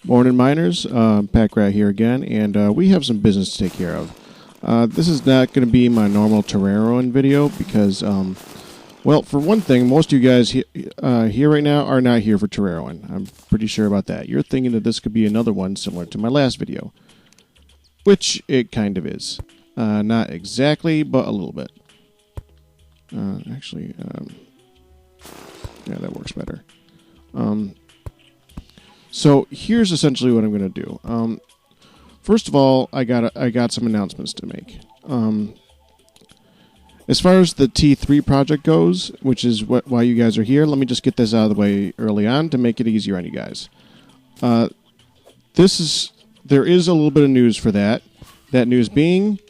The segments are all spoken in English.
Morning, miners. Pack Rat here again, and we have some business to take care of. This is not going to be my normal Terreroin video because, well, for one thing, most of you guys here right now are not here for Terreroin. I'm pretty sure about that. You're thinking that this could be another one similar to my last video, which it kind of is. Not exactly, but a little bit. Actually, yeah, that works better. So here's essentially what I'm going to do. First of all, I got some announcements to make. As far as the T3 project goes, which is why you guys are here, let me just get this out of the way early on to make it easier on you guys. There is a little bit of news for that. That news being,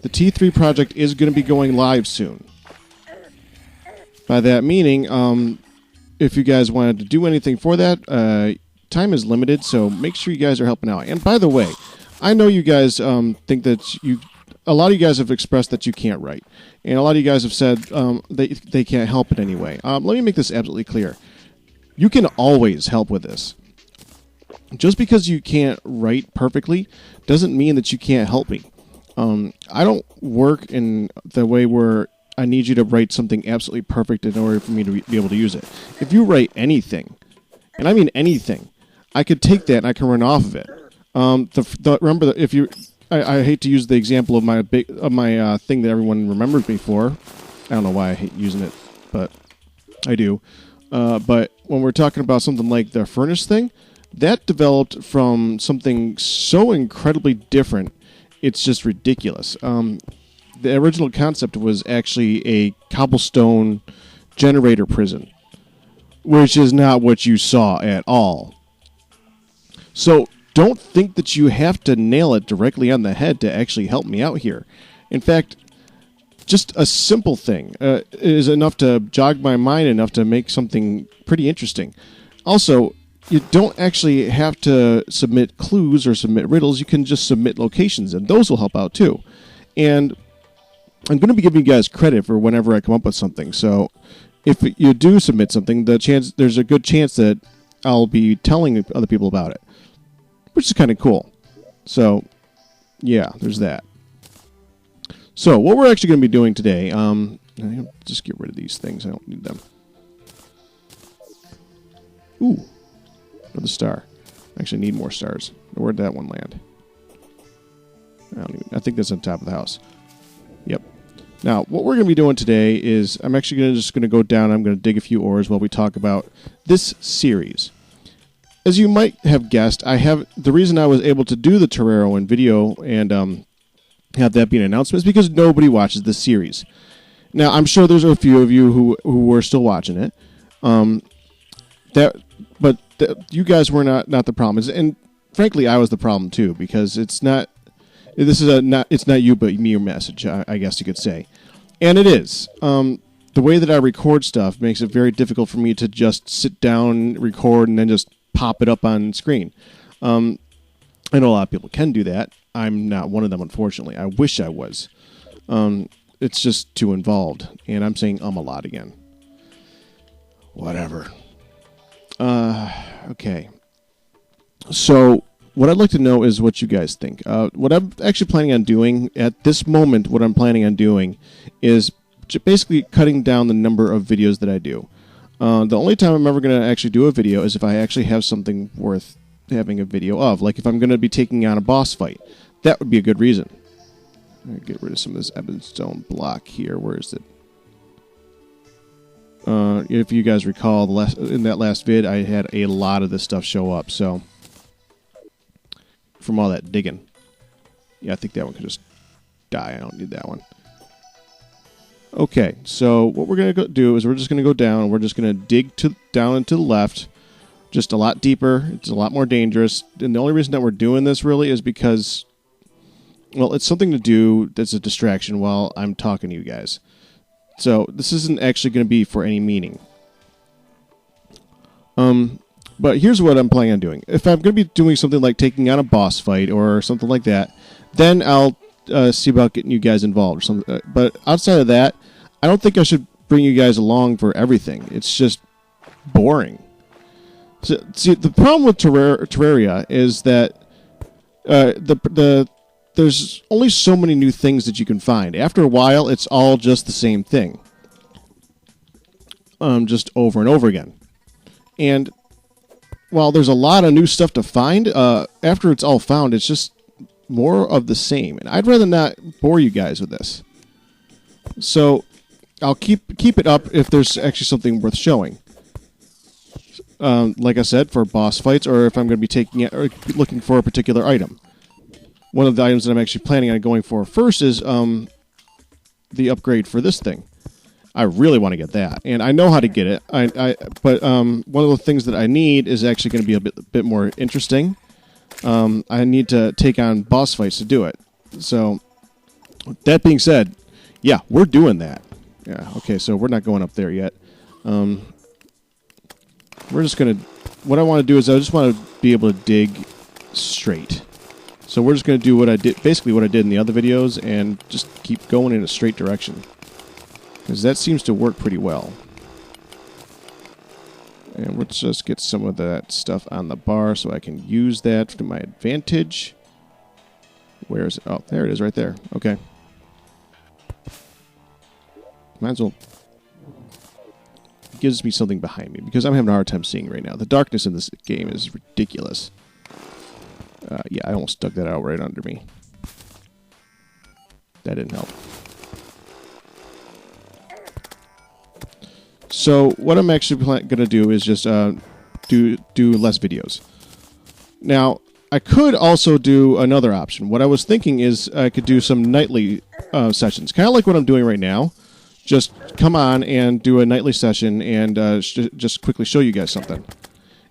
the T3 project is going to be going live soon. By that meaning, if you guys wanted to do anything for that, time is limited, so make sure you guys are helping out. And by the way, I know you guys think that a lot of you guys have expressed that you can't write. And a lot of you guys have said they can't help it anyway. Let me make this absolutely clear. You can always help with this. Just because you can't write perfectly doesn't mean that you can't help me. I don't work in the way where I need you to write something absolutely perfect in order for me to be able to use it. If you write anything, and I mean anything, I could take that and I can run off of it. Remember, if you, I hate to use the example of my thing that everyone remembers me for. I don't know why I hate using it, but I do. But when we're talking about something like the furnace thing, that developed from something so incredibly different, it's just ridiculous. The original concept was actually a cobblestone generator prison, which is not what you saw at all. So don't think that you have to nail it directly on the head to actually help me out here. In fact, just a simple thing is enough to jog my mind enough to make something pretty interesting. Also, you don't actually have to submit clues or submit riddles. You can just submit locations, and those will help out too. And I'm going to be giving you guys credit for whenever I come up with something. So if you do submit something, there's a good chance that I'll be telling other people about it, which is kind of cool. So, yeah, there's that. So, what we're actually going to be doing today, just get rid of these things. I don't need them. Ooh, another star. I actually need more stars. Where'd that one land? I think that's on top of the house. Yep. Now, what we're going to be doing today is I'm actually just going to go down. I'm going to dig a few ores while we talk about this series. As you might have guessed, the reason I was able to do the Terreroin video and have that be an announcement is because nobody watches this series. Now, I'm sure there's a few of you who were still watching it. You guys were not the problem, and frankly, I was the problem too, because it's not. This is it's not you, but me, your message, I guess you could say. And it is. The way that I record stuff makes it very difficult for me to just sit down, record, and then just pop it up on screen. I know a lot of people can do that. I'm not one of them, unfortunately. I wish I was. It's just too involved. And I'm saying a lot again. Whatever. Okay. So what I'd like to know is what you guys think. What I'm actually planning on doing at this moment, what I'm planning on doing is basically cutting down the number of videos that I do. The only time I'm ever going to actually do a video is if I actually have something worth having a video of. Like if I'm going to be taking on a boss fight. That would be a good reason. Get rid of some of this Ebonstone block here. Where is it? If you guys recall, in that last vid, I had a lot of this stuff show up. So from all that digging. Yeah, I think that one could just die. I don't need that one. Okay, so what we're going to do is we're just going to go down, and we're just going to dig down and to the left, just a lot deeper. It's a lot more dangerous. And the only reason that we're doing this really is because, well, it's something to do that's a distraction while I'm talking to you guys. So this isn't actually going to be for any meaning. But here's what I'm planning on doing. If I'm going to be doing something like taking on a boss fight or something like that, then I'll see about getting you guys involved or something. But outside of that, I don't think I should bring you guys along for everything. It's just boring. So, see, the problem with Terraria is that there's only so many new things that you can find. After a while, it's all just the same thing. Just over and over again. And while there's a lot of new stuff to find, after it's all found, it's just more of the same. And I'd rather not bore you guys with this. So I'll keep it up if there's actually something worth showing. Like I said, for boss fights, or if I'm going to be taking it or looking for a particular item. One of the items that I'm actually planning on going for first is the upgrade for this thing. I really want to get that, and I know how to get it. But one of the things that I need is actually going to be a bit more interesting. I need to take on boss fights to do it. So, that being said, yeah, we're doing that. Yeah, okay, so we're not going up there yet. We're just going to... What I want to do is I just want to be able to dig straight. So we're just going to do what I did, basically what I did in the other videos, and just keep going in a straight direction. Because that seems to work pretty well. And let's just get some of that stuff on the bar so I can use that to my advantage. Where is it? Oh, there it is right there. Okay. Might as well... It gives me something behind me, because I'm having a hard time seeing right now. The darkness in this game is ridiculous. Yeah, I almost dug that out right under me. That didn't help. So what I'm actually going to do is just do less videos. Now, I could also do another option. What I was thinking is I could do some nightly sessions, kind of like what I'm doing right now. Just come on and do a nightly session and just quickly show you guys something.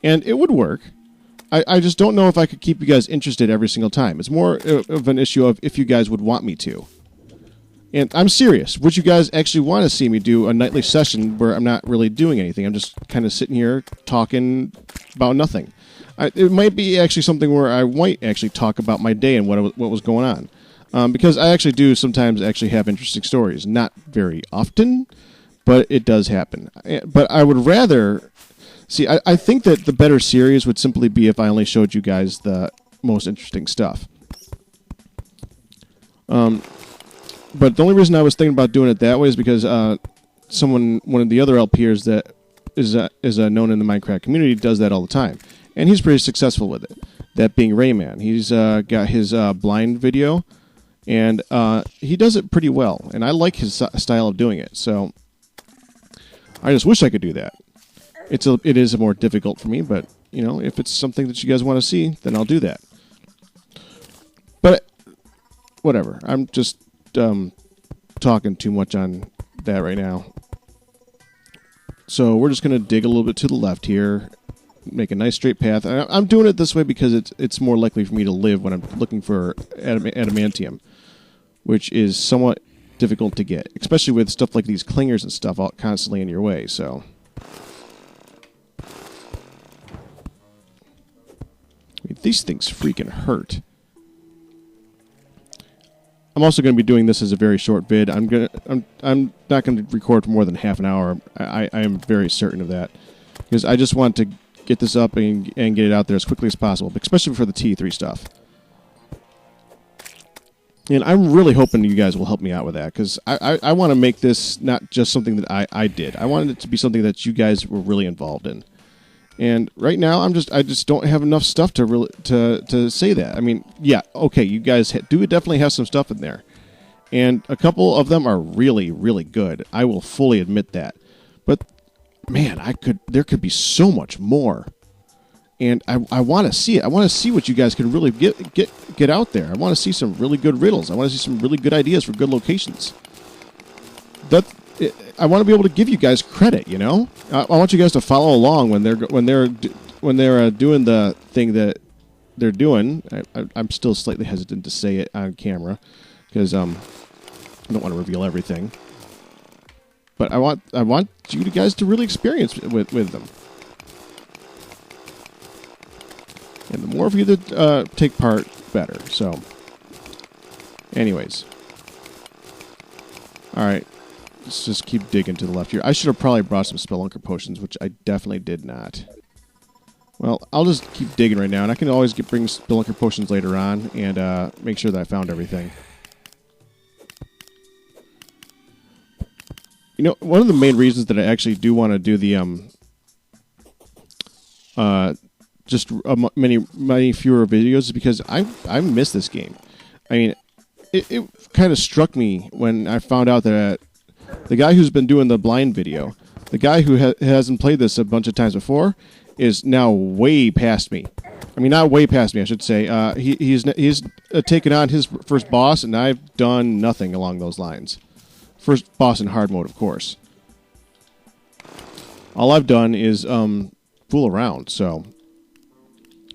And it would work. I just don't know if I could keep you guys interested every single time. It's more of an issue of if you guys would want me to. And I'm serious. Would you guys actually want to see me do a nightly session where I'm not really doing anything? I'm just kind of sitting here talking about nothing. It might be actually something where I might actually talk about my day and what was going on. Because I actually do sometimes actually have interesting stories. Not very often, but it does happen. But I would rather... See, I think that the better series would simply be if I only showed you guys the most interesting stuff. But the only reason I was thinking about doing it that way is because one of the other LPers that is known in the Minecraft community does that all the time. And he's pretty successful with it. That being Rayman. He's got his blind video, and he does it pretty well. And I like his style of doing it. So I just wish I could do that. It is more difficult for me, but you know, if it's something that you guys want to see, then I'll do that. But whatever. I'm just talking too much on that right now. So we're just going to dig a little bit to the left here, make a nice straight path. I'm doing it this way because it's more likely for me to live when I'm looking for adamantium, which is somewhat difficult to get, especially with stuff like these clingers and stuff all constantly in your way. So. I mean, these things freaking hurt. I'm also going to be doing this as a very short vid. I'm not going to record for more than half an hour. I am very certain of that, because I just want to get this up and get it out there as quickly as possible, especially for the T3 stuff. And I'm really hoping you guys will help me out with that, because I want to make this not just something that I did. I wanted it to be something that you guys were really involved in. And right now, I just don't have enough stuff to say that. I mean, yeah, okay, you guys do definitely have some stuff in there, and a couple of them are really, really good. I will fully admit that. But man, there could be so much more, and I want to see it. I want to see what you guys can really get out there. I want to see some really good riddles. I want to see some really good ideas for good locations. I want to be able to give you guys credit, you know. I want you guys to follow along when they're doing the thing that they're doing. I'm still slightly hesitant to say it on camera because I don't want to reveal everything. But I want you guys to really experience with them. And the more of you that take part, better. So, anyways, all right. Let's just keep digging to the left here. I should have probably brought some Spelunker potions, which I definitely did not. Well, I'll just keep digging right now, and I can always bring spelunker potions later on and make sure that I found everything. You know, one of the main reasons that I actually do want to do the many fewer videos is because I miss this game. I mean, it kind of struck me when I found out that the guy who's been doing the blind video, the guy who hasn't played this a bunch of times before, is now way past me. I mean, not way past me, I should say. He's taken on his first boss, and I've done nothing along those lines. First boss in hard mode, of course. All I've done is fool around. So,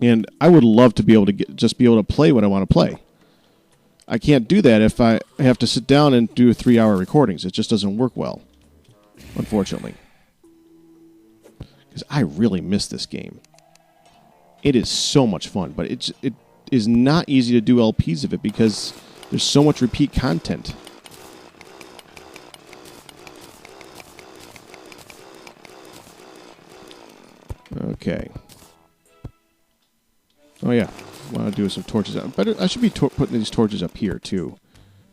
and I would love to be able to just be able to play what I want to play. I can't do that if I have to sit down and do 3-hour recordings. It just doesn't work well, unfortunately. Because I really miss this game. It is so much fun, but it is not easy to do LPs of it because there's so much repeat content. Okay. Oh yeah, I want to do some torches. I should be putting these torches up here too,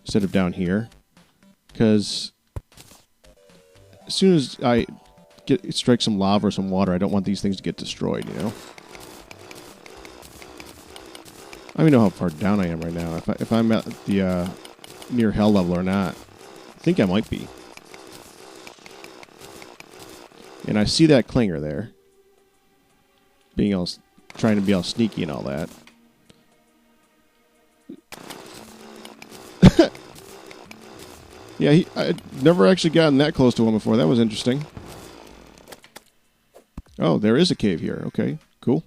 instead of down here, because as soon as I strike some lava or some water, I don't want these things to get destroyed. You know. I don't even know how far down I am right now. If I'm at the near hell level or not. I think I might be. And I see that clinger there. Trying to be all sneaky and all that. Yeah, I'd never actually gotten that close to him before. That was interesting. Oh, there is a cave here. Okay, cool.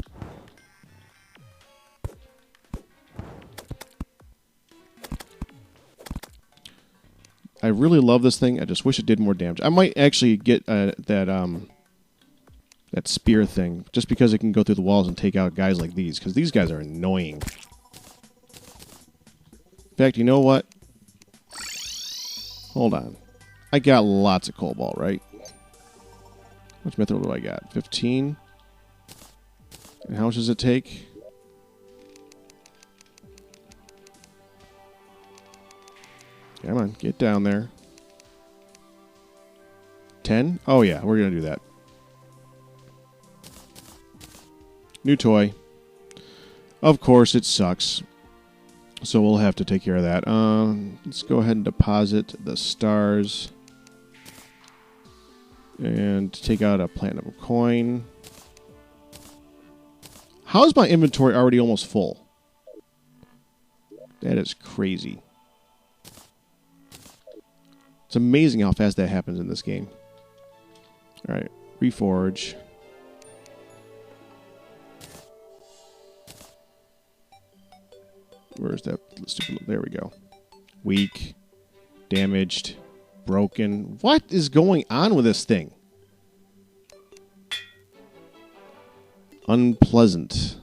I really love this thing. I just wish it did more damage. I might actually get that spear thing, just because it can go through the walls and take out guys like these, because these guys are annoying. In fact, you know what? Hold on. I got lots of cobalt, right? Which mithril do I got? 15? And how much does it take? Come on, get down there. 10? Oh yeah, we're going to do that. New toy. Of course, it sucks. So we'll have to take care of that. Let's go ahead and deposit the stars. And take out a platinum coin. How's my inventory already almost full? That is crazy. It's amazing how fast that happens in this game. Alright, reforge. Where's that stupid? There we go. Weak. Damaged. Broken. What is going on with this thing? Unpleasant.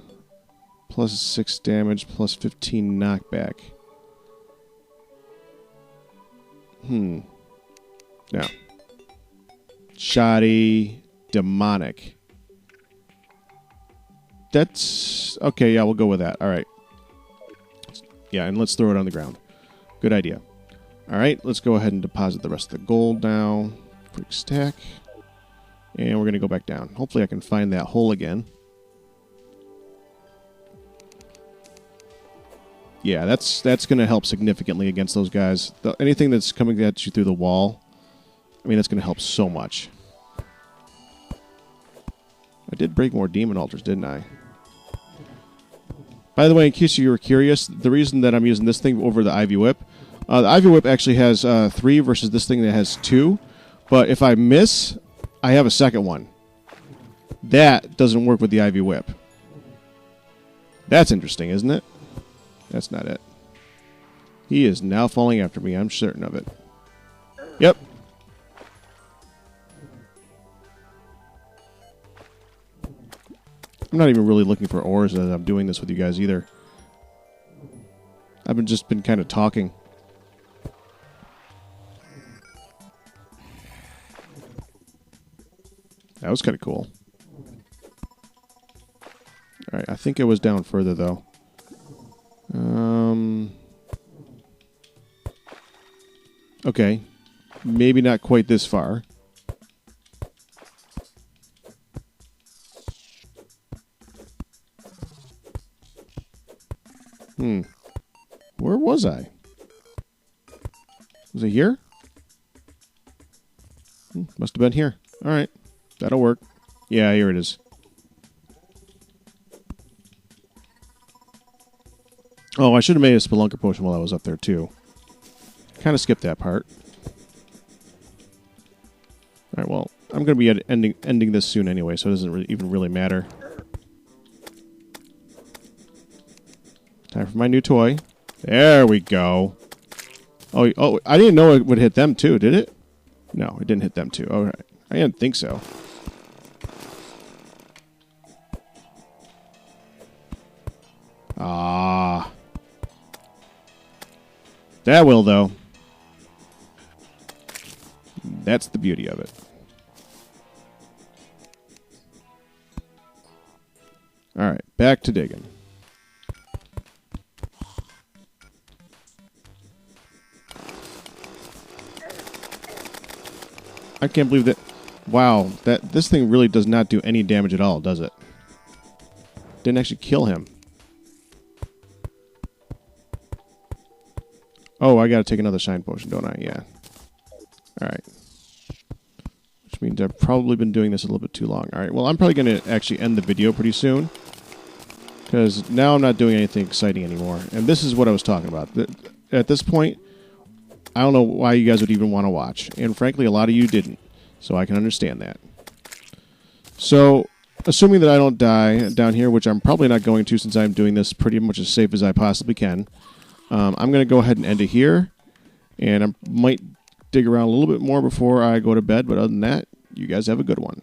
Plus 6 damage, plus 15 knockback. No. Shoddy. Demonic. That's... Okay, yeah, we'll go with that. Alright. Yeah, and let's throw it on the ground. Good idea. Alright, let's go ahead and deposit the rest of the gold now. Quick stack. And we're going to go back down. Hopefully I can find that hole again. Yeah, that's going to help significantly against those guys. Anything that's coming at you through the wall, I mean, that's going to help so much. I did break more demon altars, didn't I? By the way, in case you were curious, the reason that I'm using this thing over the Ivy Whip, the Ivy Whip actually has 3 versus this thing that has 2. But if I miss, I have a second one. That doesn't work with the Ivy Whip. That's interesting, isn't it? That's not it. He is now falling after me. I'm certain of it. Yep. I'm not even really looking for ores as I'm doing this with you guys either. I've just been kind of talking. That was kind of cool. All right, I think it was down further, though. Okay. Maybe not quite this far. Where was I? Was it here? Must have been here. All right. That'll work. Yeah, here it is. Oh, I should have made a spelunker potion while I was up there, too. Kind of skipped that part. All right, well, I'm going to be ending this soon anyway, so it doesn't even really matter. Time for my new toy. There we go. Oh, I didn't know it would hit them, too, did it? No, it didn't hit them, too. All right. I didn't think so. Ah. That will, though. That's the beauty of it. All right, back to digging. I can't believe that. Wow, this thing really does not do any damage at all, does it? Didn't actually kill him. Oh, I got to take another shine potion, don't I? Yeah. All right. Which means I've probably been doing this a little bit too long. All right, well, I'm probably going to actually end the video pretty soon. Because now I'm not doing anything exciting anymore. And this is what I was talking about. At this point, I don't know why you guys would even want to watch. And frankly, a lot of you didn't. So I can understand that. So, assuming that I don't die down here, which I'm probably not going to since I'm doing this pretty much as safe as I possibly can, I'm going to go ahead and end it here. And I might dig around a little bit more before I go to bed. But other than that, you guys have a good one.